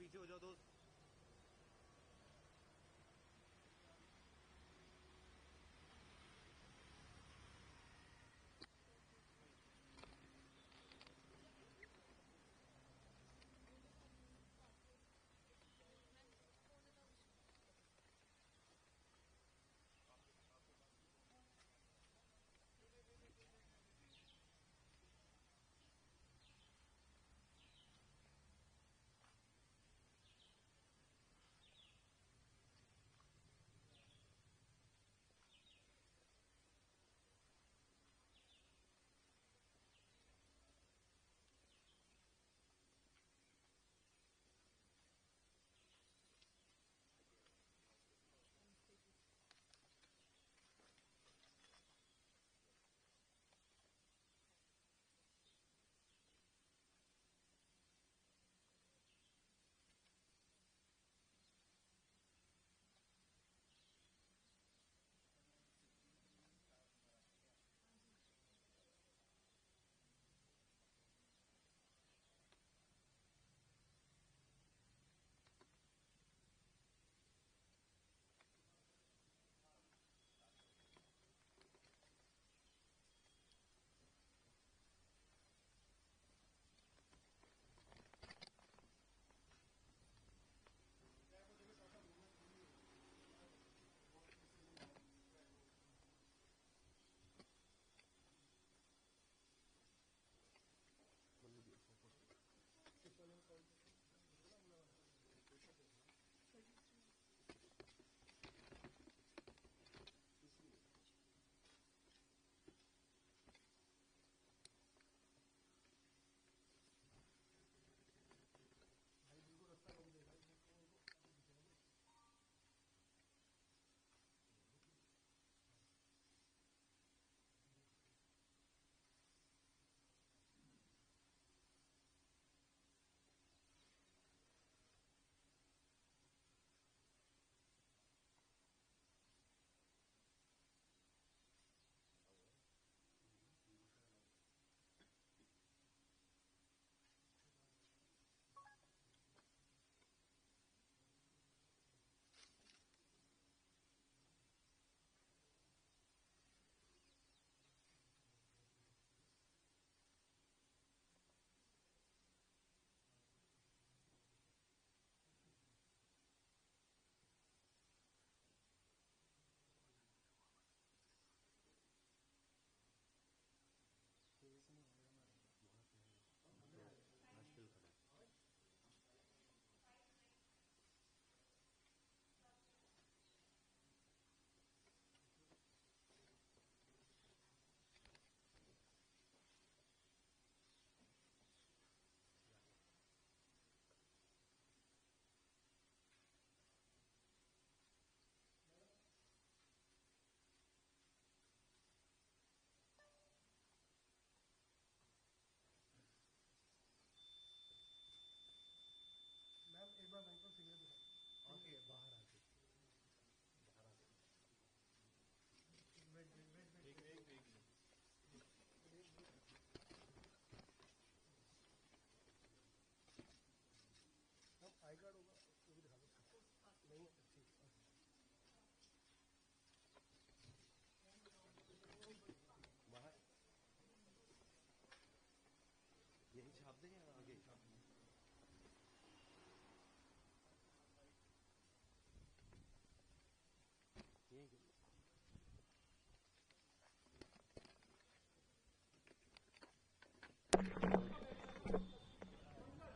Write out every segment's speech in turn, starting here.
पीछे हो जाओ दोस्त। मैम एक बार बैंक सिग्नल दिखा ओके बाहर आ गए वेट वेट वेट वेट एक एक मैम आई कार्ड होगा वो भी दिखा दो नहीं ठीक बाहर यही छाप देंगे आगे छाप यही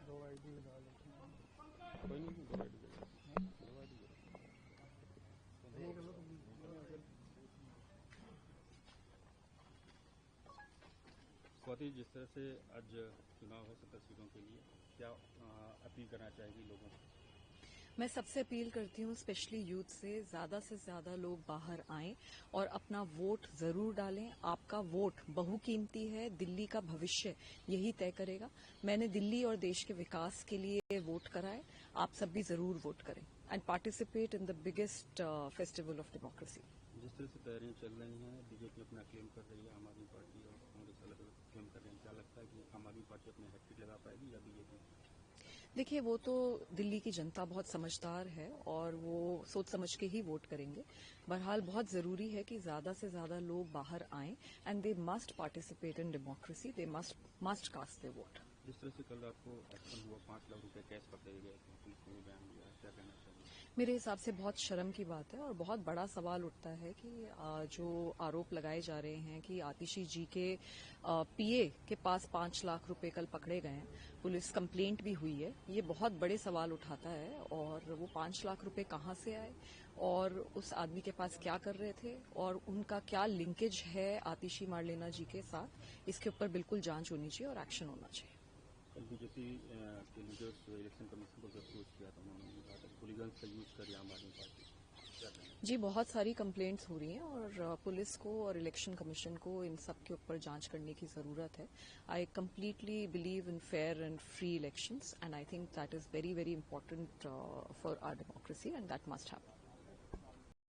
दो आईडी डाल कोई नहीं दो आईडी दो आईडी कर लो तुम स्वाति, जिस तरह से आज चुनाव है 70 सीटों के लिए, क्या अपील करना चाहेगी लोगों को? मैं सबसे अपील करती हूँ, स्पेशली यूथ से ज्यादा लोग बाहर आएं और अपना वोट जरूर डालें। आपका वोट बहुकीमती है, दिल्ली का भविष्य यही तय करेगा। मैंने दिल्ली और देश के विकास के लिए वोट करा है, आप सब भी जरूर वोट करें and participate in the biggest festival of democracy. जिस तरह से तैयारियां चल रही हैं, बीजेपी अपना क्लेम कर रही है, आम आदमी पार्टी और कांग्रेस अलग अलग क्लेम कर रहे हैं, क्या लगता है कि आम आदमी पार्टी अपने हैट्रिक लगा पाएगी या बीजेपी? देखिए, वो तो दिल्ली की जनता बहुत समझदार है और वो सोच समझ के ही वोट करेंगे। बहरहाल बहुत जरूरी है कि ज्यादा से ज्यादा लोग बाहर आएं and they must participate in democracy, they must cast their vote. जिस तरह से कल रात को एक्शन हुआ, 5 लाख रुपए कैश पकड़े गए, पुलिस ने बयान दिया, क्या कहना चाहिए? मेरे हिसाब से बहुत शर्म की बात है और बहुत बड़ा सवाल उठता है कि जो आरोप लगाए जा रहे हैं कि आतिशी जी के पीए के पास 5 लाख रुपए कल पकड़े गए हैं, पुलिस कंप्लेंट भी हुई है, ये बहुत बड़े सवाल उठाता है। और वो 5 लाख रुपए कहाँ से आए और उस आदमी के पास क्या कर रहे थे और उनका क्या लिंकेज है आतिशी मारलेना जी के साथ, इसके ऊपर बिल्कुल जांच होनी चाहिए और एक्शन होना चाहिए। कल बीजेपी के लीडर्स इलेक्शन कमीशन को अप्रोच किया था, उन्होंने कहा था हुलिगन्स का यूज कर आम आदमी पार्टी, क्या कहना? जी, बहुत सारी कंप्लेंट्स हो रही हैं और पुलिस को और इलेक्शन कमीशन को इन सब के ऊपर जांच करने की जरूरत है। I completely believe in fair and free elections and I think that is very very important for our democracy and that must happen.